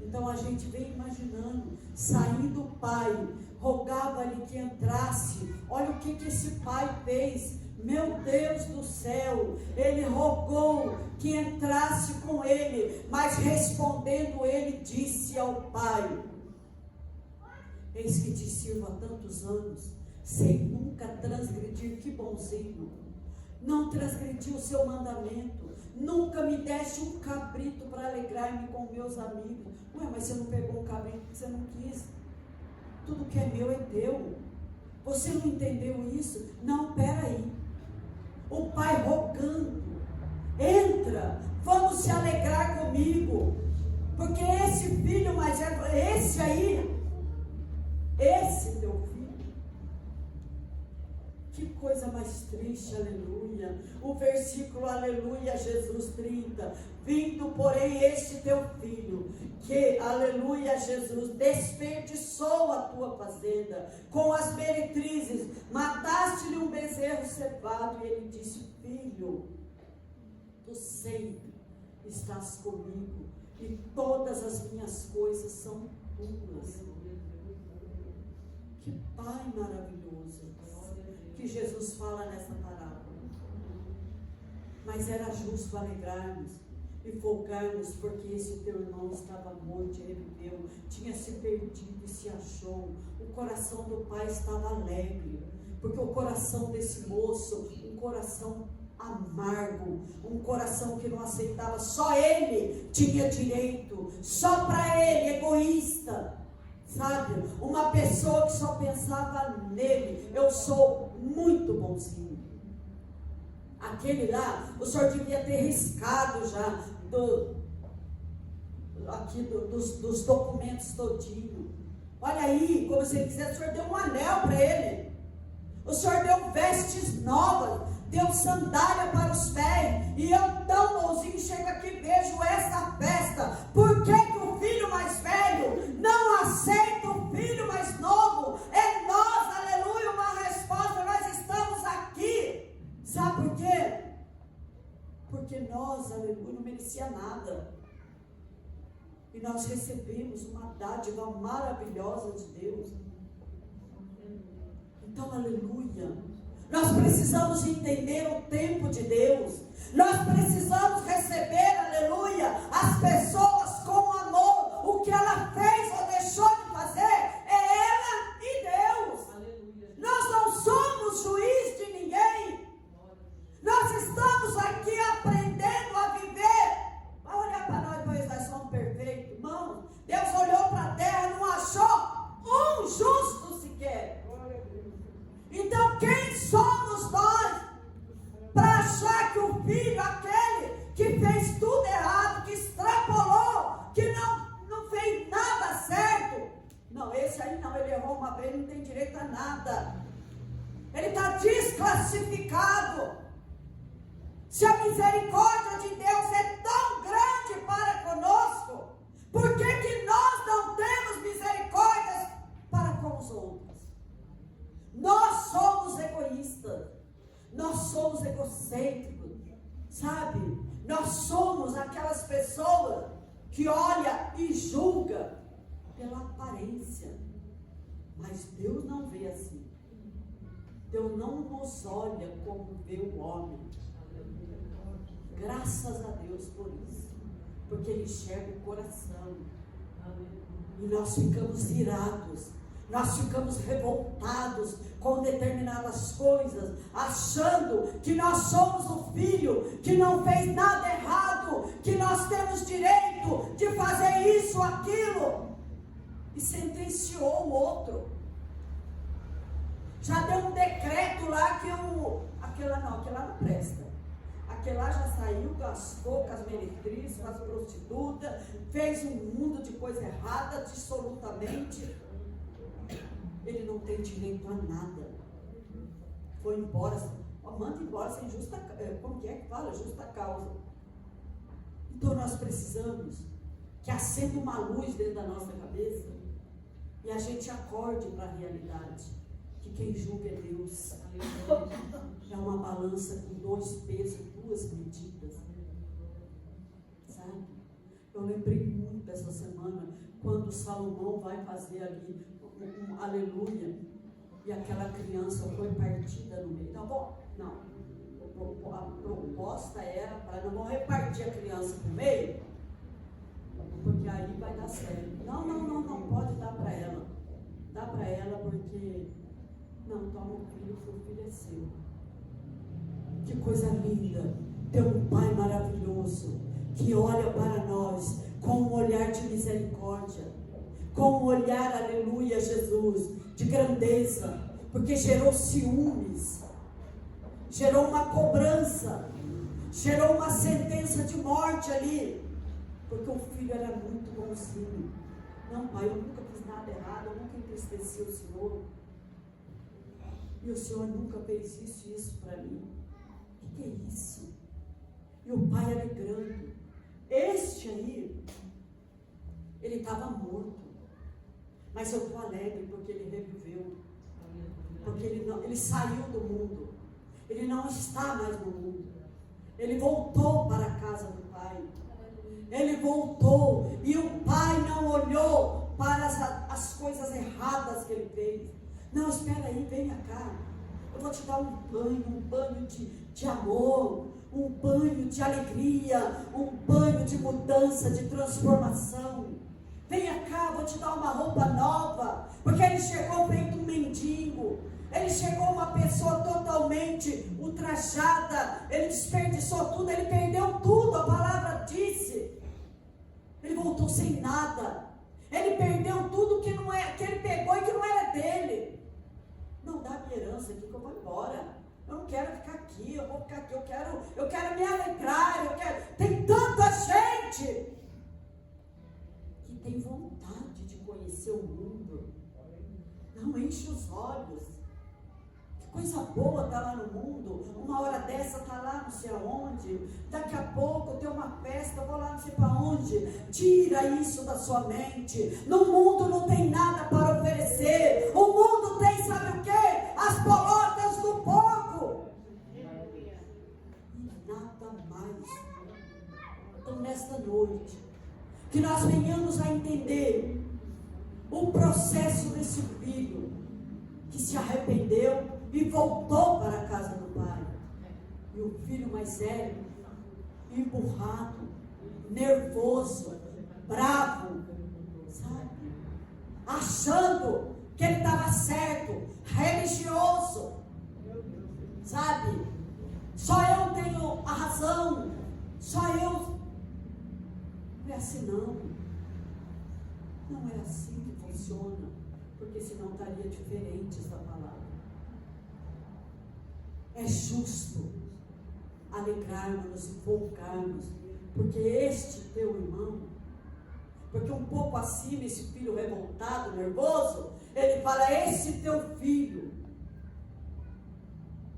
Então a gente vem imaginando, saindo o pai, rogava-lhe que entrasse. Olha o que esse pai fez. Meu Deus do céu, ele rogou que entrasse com ele, mas respondendo ele disse ao pai: eis que te sirvo há tantos anos, sem nunca transgredir. Que bonzinho, não transgredi o seu mandamento, nunca me deste um cabrito para alegrar-me com meus amigos. Ué, mas você não pegou um cabrito porque você não quis. Tudo que é meu é teu. Você não entendeu isso? Não, peraí. O pai rogando: entra, vamos se alegrar comigo, porque esse filho mais velho, esse aí, esse teu filho. Que coisa mais triste, aleluia. O versículo, aleluia, Jesus 30. Vindo, porém, este teu filho, que, aleluia, Jesus, desperdiçou a tua fazenda com as meretrizes, mataste-lhe um bezerro cevado. E ele disse: filho, tu sempre estás comigo, e todas as minhas coisas são tuas. Que pai maravilhoso que Jesus fala nessa parábola. Mas era justo alegrarmos e folgarmos, porque esse teu irmão estava morto e reviveu, tinha se perdido e se achou. O coração do pai estava alegre, porque o coração desse moço, um coração amargo, um coração que não aceitava, só ele tinha direito, só para ele, egoísta. Sabe, uma pessoa que só pensava nele. Eu sou muito bonzinho. Aquele lá, o senhor devia ter riscado já dos documentos todinho. Olha aí, como se ele quisesse, o senhor deu um anel para ele. O senhor deu vestes novas, deu sandália para os pés. E eu tão bonzinho chego aqui e vejo essa festa. Por que o filho mais velho não aceita o filho mais novo? É nós, aleluia, uma resposta. Nós estamos aqui. Sabe por quê? Porque nós, aleluia, não merecia nada. E nós recebemos uma dádiva maravilhosa de Deus. Então, aleluia. Nós precisamos entender o tempo de Deus. Nós precisamos receber, aleluia, as pessoas com amor. O que ela fez ou deixou de fazer é ela e Deus. Aleluia. Nós não somos juiz de ninguém. Nós estamos aqui aprendendo a esse aí não, ele errou uma vez, não tem direito a nada. Ele está desclassificado. Se a misericórdia de Deus é tão grande para conosco, por que que nós não temos misericórdias para com os outros? Nós somos egoístas, nós somos egocêntricos, sabe? Nós somos aquelas pessoas que olha e julga pela aparência, mas Deus não vê assim. Deus não nos olha como vê o homem. Graças a Deus por isso, porque Ele enxerga o coração. E nós ficamos irados, nós ficamos revoltados com determinadas coisas, achando que nós somos o filho que não fez nada errado, que nós temos direito de fazer isso, aquilo, e sentenciou o outro. Já deu um decreto lá que aquela não presta. Aquela já saiu, gastou com as meretrizes, com as prostitutas, fez um mundo de coisa errada, absolutamente. Ele não tem direito a nada. Foi embora, manda embora sem justa, como que é que fala? Justa causa. Então nós precisamos que acenda uma luz dentro da nossa cabeça e a gente acorde para a realidade. Que quem julga é Deus. É uma balança com 2 pesos, 2 medidas. Sabe? Eu lembrei muito essa semana, quando Salomão vai fazer ali um aleluia, e aquela criança foi partida no meio. Tá bom? Não. A proposta era para não repartir a criança no meio, porque aí vai dar certo. Não pode dar para ela. Dá para ela porque... Não, toma o filho, seu filho é seu. Que coisa linda, ter um Pai maravilhoso, que olha para nós com um olhar de misericórdia, com um olhar, aleluia, Jesus, de grandeza, porque gerou ciúmes, gerou uma cobrança, gerou uma sentença de morte ali, porque o filho era muito bonzinho. Não, pai, eu nunca fiz nada errado, eu nunca entristeci o Senhor. E o Senhor nunca fez isso para mim. O que é isso? E o pai alegrando. Este aí, ele estava morto. Mas eu estou alegre porque ele reviveu. Porque ele saiu do mundo. Ele não está mais no mundo. Ele voltou para a casa do pai. Ele voltou. E o pai não olhou para as coisas erradas que ele fez. Não, espera aí, venha cá. Eu vou te dar um banho de amor, um banho de alegria, um banho de mudança, de transformação. Venha cá, vou te dar uma roupa nova. Porque ele chegou feito um mendigo. Ele chegou uma pessoa totalmente ultrajada. Ele desperdiçou tudo, ele perdeu tudo, a palavra disse. Ele voltou sem nada. Ele perdeu tudo que ele pegou e que não era dele. Não dá minha herança aqui que eu vou embora. Eu não quero ficar aqui, eu vou ficar aqui, eu quero me alegrar, Tem tanta gente que tem vontade de conhecer o mundo. Não enche os olhos. Que coisa boa tá lá no mundo. Uma hora dessa tá lá não sei aonde. Daqui a pouco tem uma festa, eu vou lá não sei para onde. Tira isso da sua mente. No mundo não tem nada para oferecer. O mundo tem, sabe o quê? As bolotas do povo. E nada mais. Então nesta noite, que nós venhamos a entender o processo desse filho que se arrependeu e voltou para a casa do pai. E o filho mais velho, emburrado, nervoso, bravo, sabe? Achando que ele estava certo, religioso, sabe? Só eu tenho a razão, só eu. Não é assim não. Não é assim que funciona, porque senão estaria diferente essa palavra. É justo alegrarmos, nos empolgarmos, porque este teu irmão Porque um pouco acima, esse filho revoltado, nervoso, ele fala: esse teu filho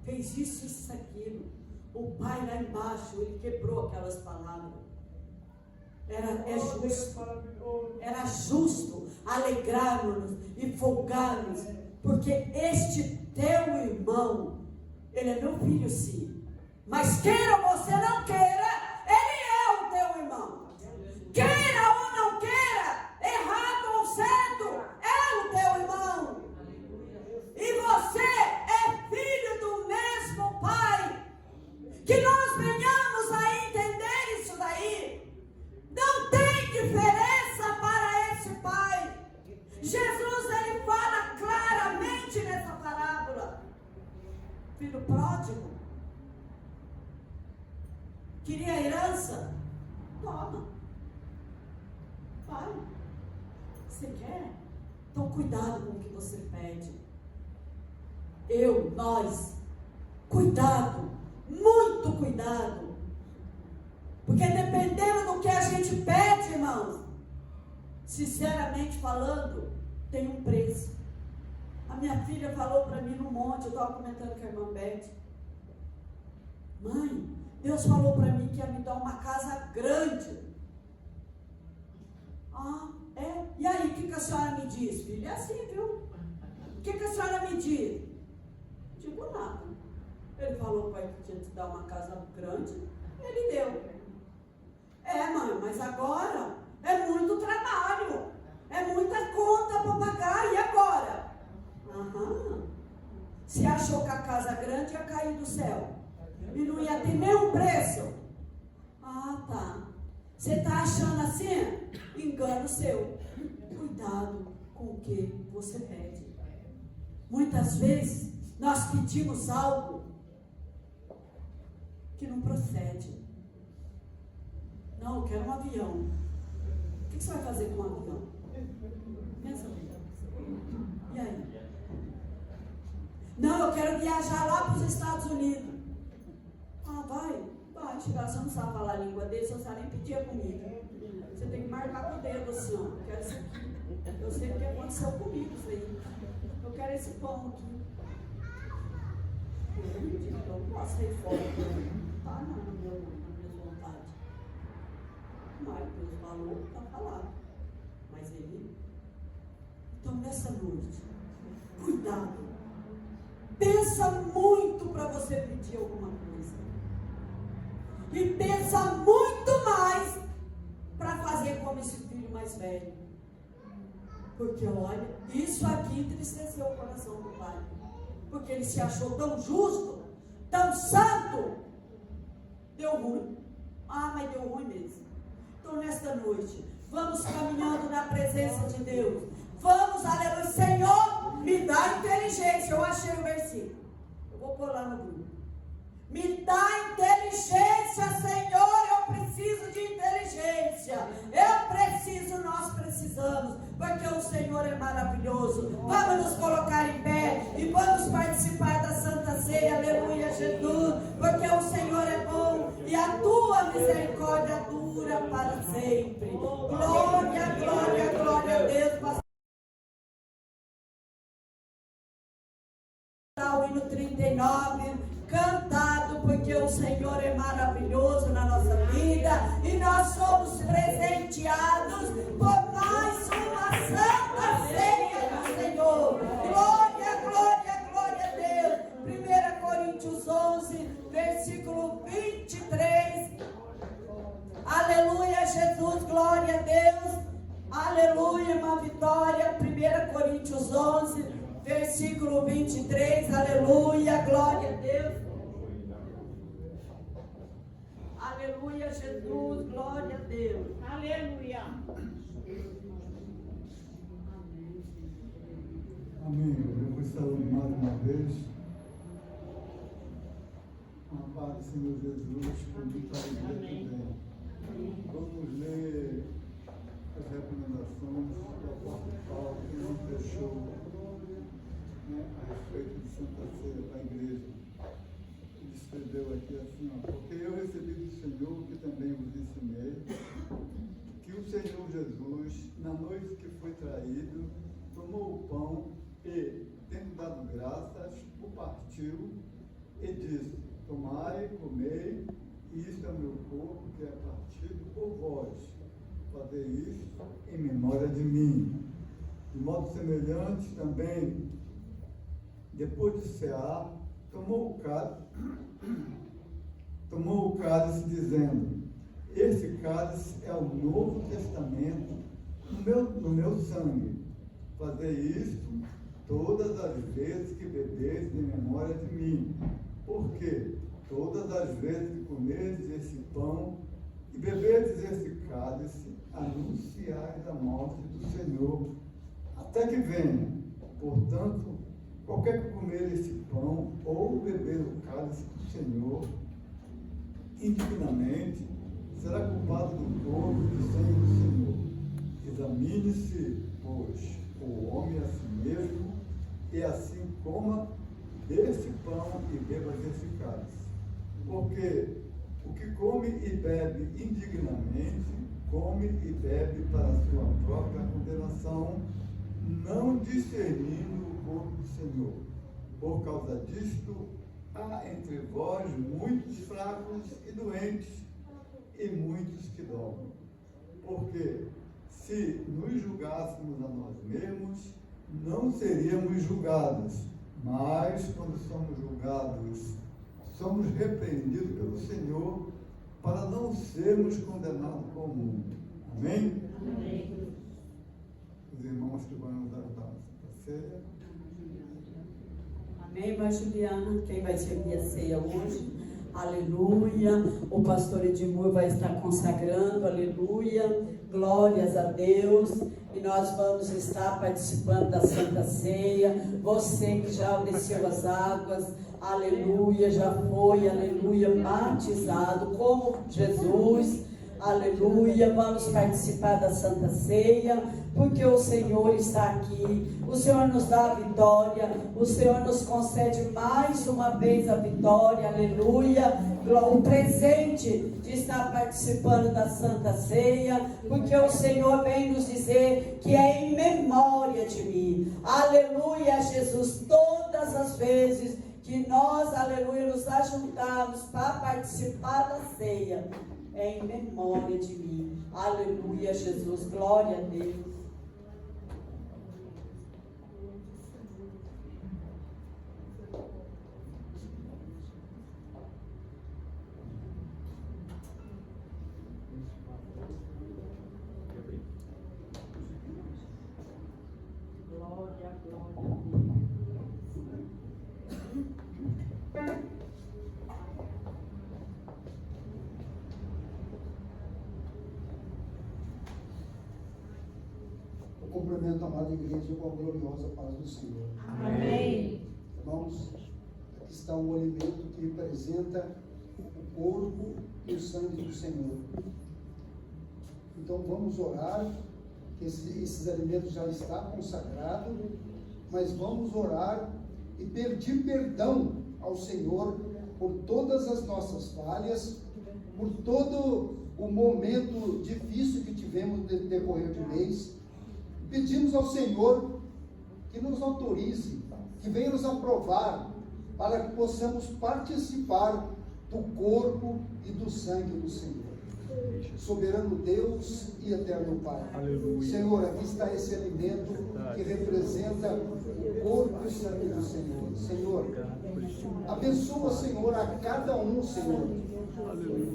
fez isso, isso, aquilo. O pai lá embaixo, ele quebrou aquelas palavras. Era justo alegrarmos e folgarmos, porque este teu irmão, ele é meu filho sim, mas queira ou você não queira, ele é o teu irmão. Queira ou não queira, errado ou certo, é o teu irmão. E você é filho do mesmo pai. Que nós venhamos a entender isso daí. Não tem diferença para esse pai. Jesus, ele fala claramente nessa parábola. Filho pródigo queria herança? Toma. Vai. Você quer? Então cuidado com o que você pede. Nós, cuidado, muito cuidado. Porque dependendo do que a gente pede, irmãos, sinceramente falando, tem um preço. A minha filha falou para mim no monte, eu estava comentando com a irmã Beth: mãe, Deus falou para mim que ia me dar uma casa grande. Ah, é? E aí, o que a senhora me diz, filha? É assim, viu? O que a senhora me diz? Digo nada. Ele falou para ele que tinha que te dar uma casa grande, ele deu. É, mãe, mas agora é muito trabalho, é muita conta para pagar, e agora? Aham. Se achou que a casa grande ia cair do céu e não ia ter nenhum preço. Ah, tá. Você está achando assim? Engano seu. Cuidado com o que você pede. Muitas vezes nós pedimos algo que não procede. Não, eu quero um avião. O que você vai fazer com um avião? Pensa bem. E aí? Não, eu quero viajar lá para os Estados Unidos. Ah, vai. Chegar, você não sabe falar a língua dele, você não sabe nem pedir a comida. Você tem que marcar com o dedo assim, ó. Eu quero isso aqui. Eu sei o que aconteceu comigo, isso aí. Eu quero esse pão aqui. Eu não posso sair fora. Tá, não, na minha vontade. Mas Deus falou, está falado. Mas ele... Então, nessa noite, cuidado. Pensa muito para você pedir alguma coisa. E pensa muito mais para fazer como esse filho mais velho. Porque olha, isso aqui entristeceu o coração do pai. Porque ele se achou tão justo, tão santo. Deu ruim. Ah, mas deu ruim mesmo. Então nesta noite, vamos caminhando na presença de Deus. Vamos, aleluia. Senhor, me dá inteligência. Eu achei o versículo. Eu vou pôr lá no grupo. Me dá inteligência, Senhor, eu preciso de inteligência. Nós precisamos, porque o Senhor é maravilhoso. Vamos nos colocar em pé e vamos participar da Santa Ceia, aleluia, Jesus, porque o Senhor é bom e a tua misericórdia dura para sempre. Glória, glória, glória a Deus. O hino 39, cantado, porque o Senhor é maravilhoso na nossa vida e nós somos presenteados por mais uma santa ceia do Senhor. Glória, glória, glória a Deus. 1 Coríntios 11, versículo 23. Aleluia, Jesus, glória a Deus. Aleluia, uma vitória. 1 Coríntios 11, versículo 23, aleluia, glória a Deus. Aleluia, Jesus, glória a Deus. Aleluia. Amém. Eu vou saúde mais uma vez. A paz do Senhor Jesus, por mim para também. Vamos ler as recomendações do apóstolo Paulo, que nos deixou a respeito de Santa Ceia para a igreja. Ele escreveu aqui assim, ó: porque eu recebi do Senhor, que também vos ensinei, que o Senhor Jesus, na noite que foi traído, tomou o pão e, tendo dado graças, o partiu e disse: tomai, comei, isto é o meu corpo que é partido por vós. Fazei isto em memória de mim. De modo semelhante também, depois de cear, tomou o cálice dizendo: este cálice é o novo testamento no meu sangue. Fazei isto todas as vezes que bebeis em memória de mim. Porque todas as vezes que comerdes esse pão e beberdes esse cálice, anunciais a morte do Senhor até que venha. Portanto, qualquer que comer esse pão ou beber o cálice do Senhor indignamente, será culpado do corpo e do sangue do Senhor. Examine-se, pois, o homem a si mesmo, e assim coma deste pão e beba desse cálice. Porque o que come e bebe indignamente, come e bebe para a sua própria condenação, não discernindo o corpo do Senhor. Por causa disto, há entre vós muitos fracos e doentes, e muitos que dormem. Porque se nos julgássemos a nós mesmos, não seríamos julgados. Mas, quando somos julgados, somos repreendidos pelo Senhor, para não sermos condenados com o mundo. Amém? Amém. Os irmãos que vão nos ajudar nessa ceia. Amém, irmã Juliana? Quem vai servir a ceia hoje? Aleluia. O pastor Edmur vai estar consagrando. Aleluia. Glórias a Deus. E nós vamos estar participando da Santa Ceia. Você que já desceu as águas, aleluia, já foi, aleluia, batizado como Jesus, aleluia. Vamos participar da Santa Ceia, porque o Senhor está aqui. O Senhor nos dá a vitória, o Senhor nos concede mais uma vez a vitória, aleluia. O presente de estar participando da Santa Ceia, porque o Senhor vem nos dizer que é em memória de mim. Aleluia, Jesus. Todas as vezes que nós, aleluia, nos ajuntarmos para participar da ceia, é em memória de mim. Aleluia, Jesus. Glória a Deus. Cumprimento a amada igreja com a gloriosa paz do Senhor. Amém. Irmãos, aqui está um alimento que representa o corpo e o sangue do Senhor. Então vamos orar, que esses alimentos já estão consagrados, mas vamos orar e pedir perdão ao Senhor por todas as nossas falhas, por todo o momento difícil que tivemos no decorrer do mês. Pedimos ao Senhor que nos autorize, que venha nos aprovar, para que possamos participar do corpo e do sangue do Senhor. Soberano Deus e eterno Pai. Aleluia. Senhor, aqui está esse alimento que representa o corpo e o sangue do Senhor. Senhor, abençoa, Senhor, a cada um, Senhor.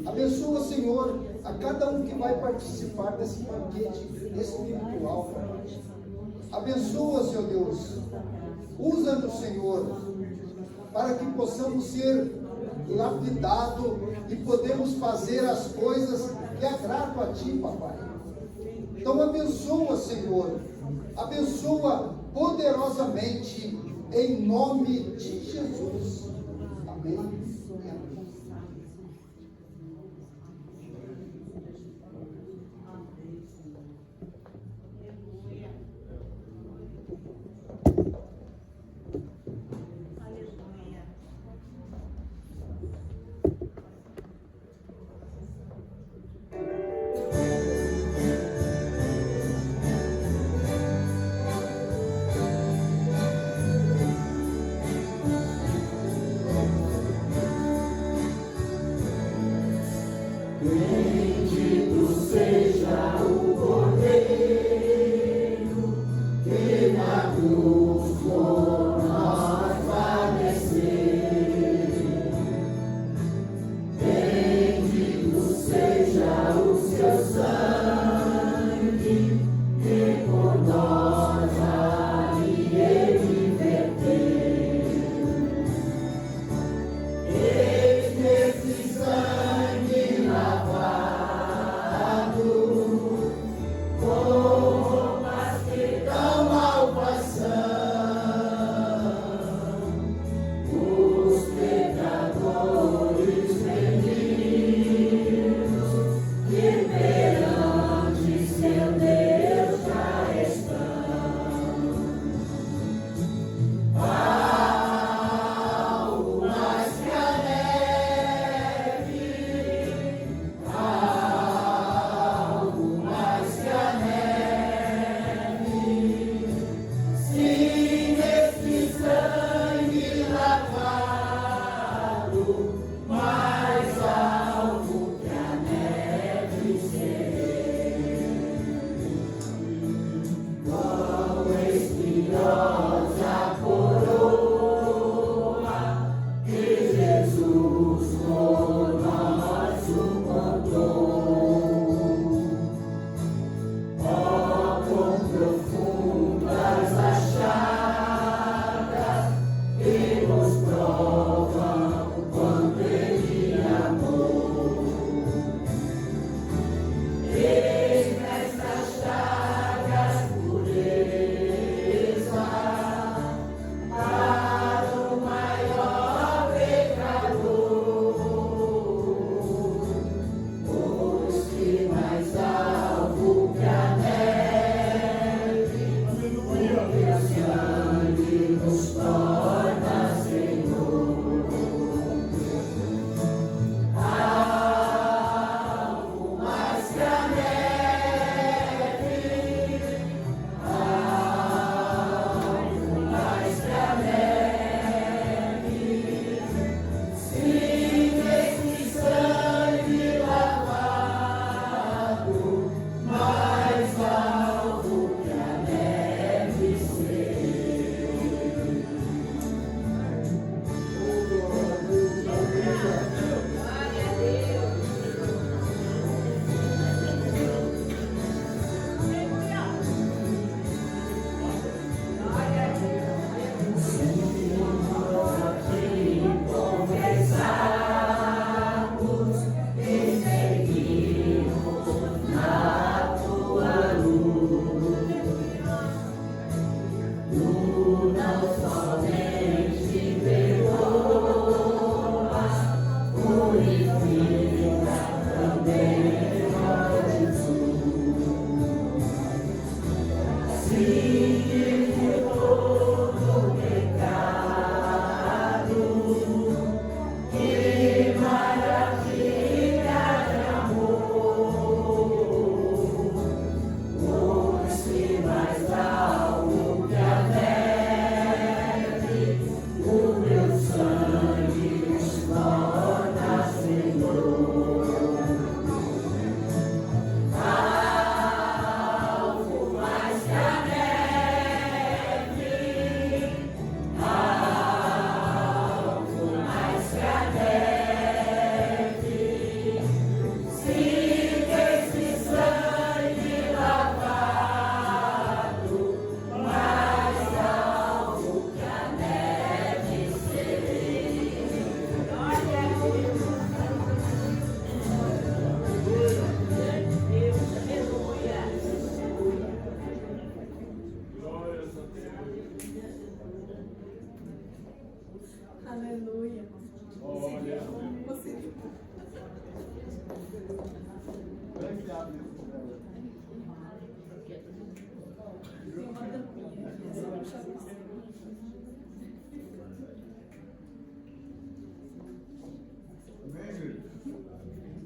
Abençoa, Senhor, a cada um que vai participar desse banquete espiritual. Abençoa, Senhor Deus. Usa-nos, Senhor, para que possamos ser lapidados e podemos fazer as coisas que agradam a Ti, Papai. Então abençoa, Senhor. Abençoa poderosamente, em nome de Jesus. Amém.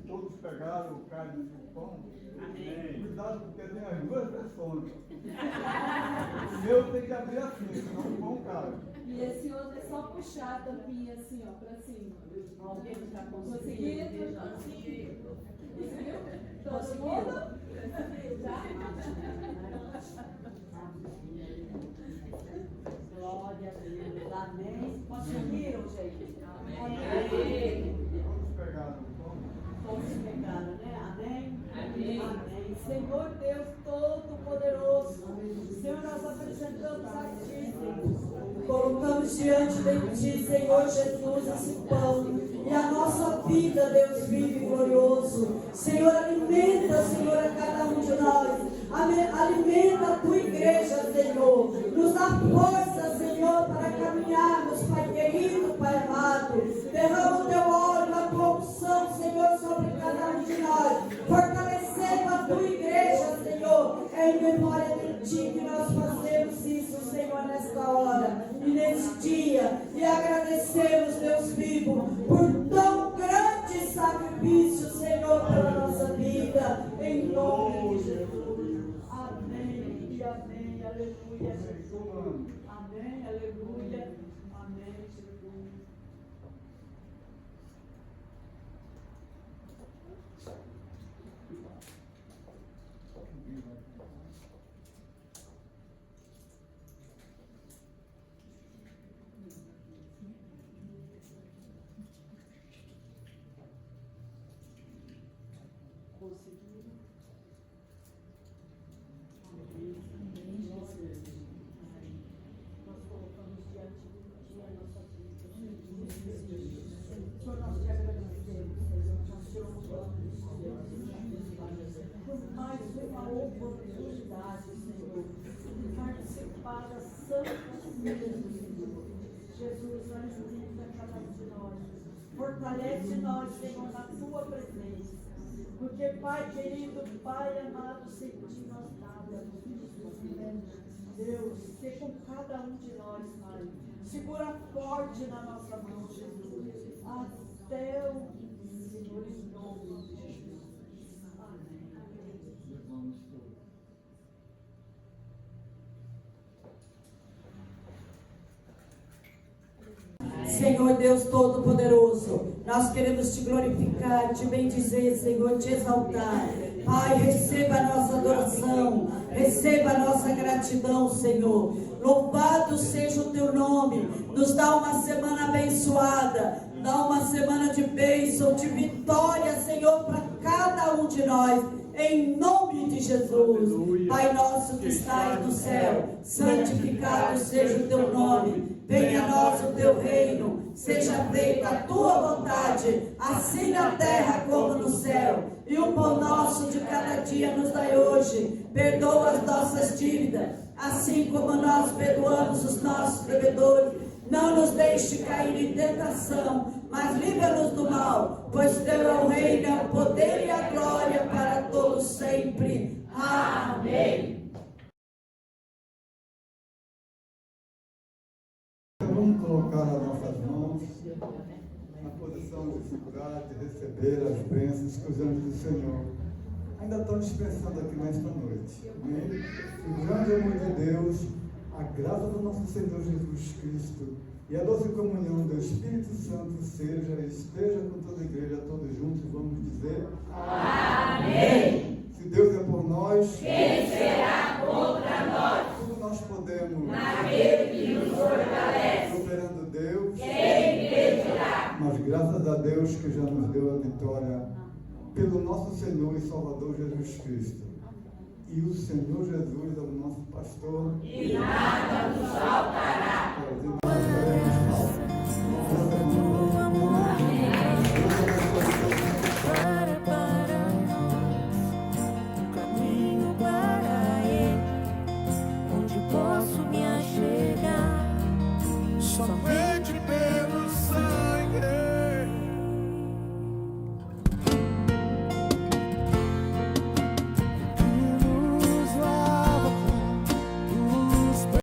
Todos pegaram o cálice e o pão. Amém. Cuidado, porque tem as duas versões. O meu tem que abrir assim, senão o pão cai. E esse outro é só puxar a tampinha assim, ó, pra cima. Alguém está conseguindo? Conseguiu? Todo mundo? Já? Deus. Amém. Conseguiram, gente? Amém. Vamos pegar no pão. Todos pegaram, né? Amém? Amém. Senhor Deus Todo-Poderoso, Senhor, nós apresentamos a Ti, Senhor. Colocamos diante de Ti, Senhor Jesus, esse pão. E a nossa vida, Deus vivo e glorioso. Senhor, alimenta, Senhor, a cada um de nós. Alimenta a Tua igreja, Senhor. Nos dá força, Senhor, para caminharmos, Pai querido, Pai amado. Derrama o Teu óleo, a Tua unção, Senhor, sobre cada um de nós. Fortalecendo a Tua igreja, Senhor. É em memória de Ti que nós fazemos isso, Senhor, nesta hora e neste dia. E agradecemos, Deus vivo, por tão grande sacrifício, Senhor, pela nossa vida. Em nome de Jesus. Amém e amém. Aleluia, Jesus. Amém, aleluia. Amém, Jesus. Conseguiram? Amém, Jesus. Nós colocamos diante de Ti a nossa vida. Senhor, nós te agradecemos, Senhor. Nós te louvamos, Senhor, por mais uma oportunidade, Senhor, de participar da Santa Ceia do Senhor. Jesus, alimenta cada um de nós. Fortalece nós, Senhor, na Tua presença. Porque, Pai querido, Pai amado, sem Ti nós nada. Deus, seja com cada um de nós, Pai. Segura forte na nossa mão, Jesus. Até o fim, Senhor, em nome de Jesus. Amém. Levamos todos. Senhor Deus Todo-Poderoso, nós queremos Te glorificar, Te bendizer, Senhor, Te exaltar. Pai, receba a nossa adoração, receba a nossa gratidão, Senhor. Louvado seja o Teu nome. Nos dá uma semana abençoada, dá uma semana de bênção, de vitória, Senhor, para cada um de nós. Em nome de Jesus. Pai nosso que estás no céu, santificado seja o Teu nome. Venha a nós o Teu reino, seja feita a Tua vontade, assim na terra como no céu. E o pão nosso de cada dia nos dai hoje. Perdoa as nossas dívidas, assim como nós perdoamos os nossos devedores. Não nos deixe cair em tentação, mas livra-nos do mal, pois Teu é o reino, o poder e a glória para todos sempre. Amém. Vamos colocar as nossas mãos na posição de segurar, de receber as bênçãos que os anjos do Senhor ainda estão dispensando aqui nesta noite. Amém? O grande amor de Deus, a graça do nosso Senhor Jesus Cristo e a doce comunhão do Espírito Santo seja e esteja com toda a igreja, todos juntos, vamos dizer amém. Se Deus é por nós, quem será contra nós? Tudo nós podemos, naquele que nos fortalece. Superando Deus, quem impedirá? Mas graças a Deus que já nos deu a vitória pelo nosso Senhor e Salvador Jesus Cristo. E o Senhor Jesus é o nosso pastor. E nada nos faltará.